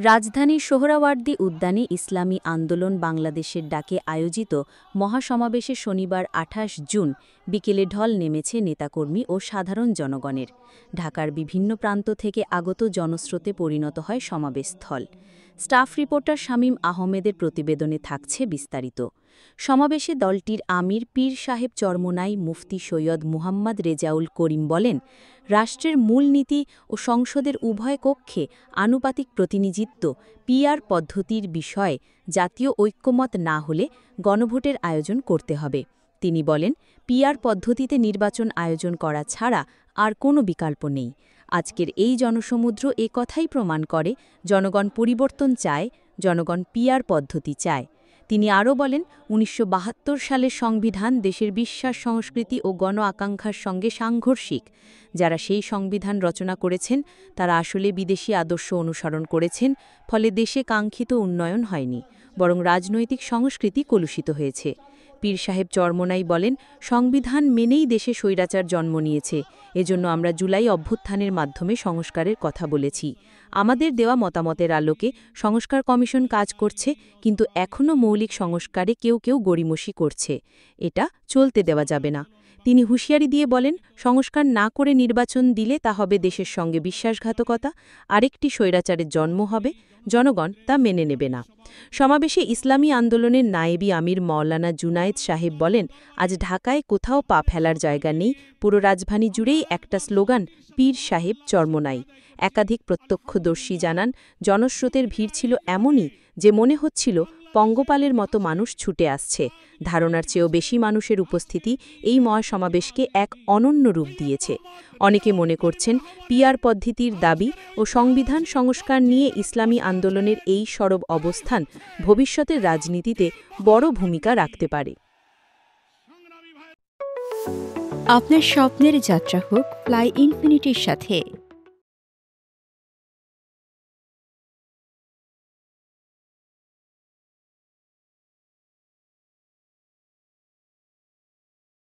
রাজধানীর সোহরাওয়ার্দী উদ্যানে ইসলামী আন্দোলন বাংলাদেশের ডাকে আয়োজিত মহাসমাবেশে শনিবার ২৮ জুন বিকেলে ঢল নেমেছে নেতাকর্মী ও সাধারণ জনগণের। ঢাকার বিভিন্ন প্রান্ত থেকে আগত জনস্রোতে পরিণত হয় সমাবেশস্থল। স্টাফ রিপোর্টার শামীম আহমেদের প্রতিবেদনে থাকছে বিস্তারিত। সমাবেশে দলটির আমির পীর সাহেব চরমোনাই মুফতি সৈয়দ মুহাম্মদ রেজাউল করিম বলেন, রাষ্ট্রের মূলনীতি ও সংসদের উভয় কক্ষে আনুপাতিক প্রতিনিধিত্ব পিআর পদ্ধতির বিষয়ে জাতীয় ঐক্যমত না হলে গণভোটের আয়োজন করতে হবে। তিনি বলেন, পিআর পদ্ধতিতে নির্বাচন আয়োজন করা ছাড়া আর কোনো বিকল্প নেই। আজকের এই জনসমুদ্র এ কথাই প্রমাণ করে, জনগণ পরিবর্তন চায়, জনগণ পিআর পদ্ধতি চায়। তিনি আরও বলেন, ১৯৭২ সালের সংবিধান দেশের বিশ্বাস, সংস্কৃতি ও গণ আকাঙ্ক্ষার সঙ্গে সাংঘর্ষিক। যারা সেই সংবিধান রচনা করেছেন তারা আসলে বিদেশি আদর্শ অনুসরণ করেছেন, ফলে দেশে কাঙ্ক্ষিত উন্নয়ন হয়নি, বরং রাজনৈতিক সংস্কৃতি কলুষিত হয়েছে। পীর সাহেব চরমোনাই বলেন, সংবিধান মেনেই দেশে স্বৈরাচার জন্ম নিয়েছে। এজন্য আমরা জুলাই অভ্যুত্থানের মাধ্যমে সংস্কারের কথা বলেছি। আমাদের দেওয়া মতামতের আলোকে সংস্কার কমিশন কাজ করছে, কিন্তু এখনও মৌলিক সংস্কারে কেউ কেউ গড়িমসি করছে। এটা চলতে দেওয়া যাবে না। তিনি হুঁশিয়ারি দিয়ে বলেন, সংস্কার না করে নির্বাচন দিলে তা হবে দেশের সঙ্গে বিশ্বাসঘাতকতা, আরেকটি স্বৈরাচারের জন্ম হবে, জনগণ তা মেনে নেবে না। সমাবেশে ইসলামী আন্দোলনের নায়েবি আমির মাওলানা জুনায়েদ সাহেব বলেন, আজ ঢাকায় কোথাও পা ফেলার জায়গা নেই, পুরো রাজধানী জুড়েই একটা স্লোগান, পীর সাহেব চরমোনাই। একাধিক প্রত্যক্ষদর্শী জানান, জনস্রোতের ভিড় ছিল এমনই যে মনে হচ্ছিল পঙ্গপালের মতো মানুষ ছুটে আসছে। ধারণার চেয়েও বেশি মানুষের উপস্থিতি এই মহাসমাবেশকে এক অনন্য রূপ দিয়েছে। অনেকে মনে করছেন, পিআর পদ্ধতির দাবি ও সংবিধান সংস্কার নিয়ে ইসলামী আন্দোলনের এই সরব অবস্থান ভবিষ্যতের রাজনীতিতে বড় ভূমিকা রাখতে পারে। আপনার স্বপ্নের যাত্রা হোক ফ্লাই ইনফিনিটির সাথে।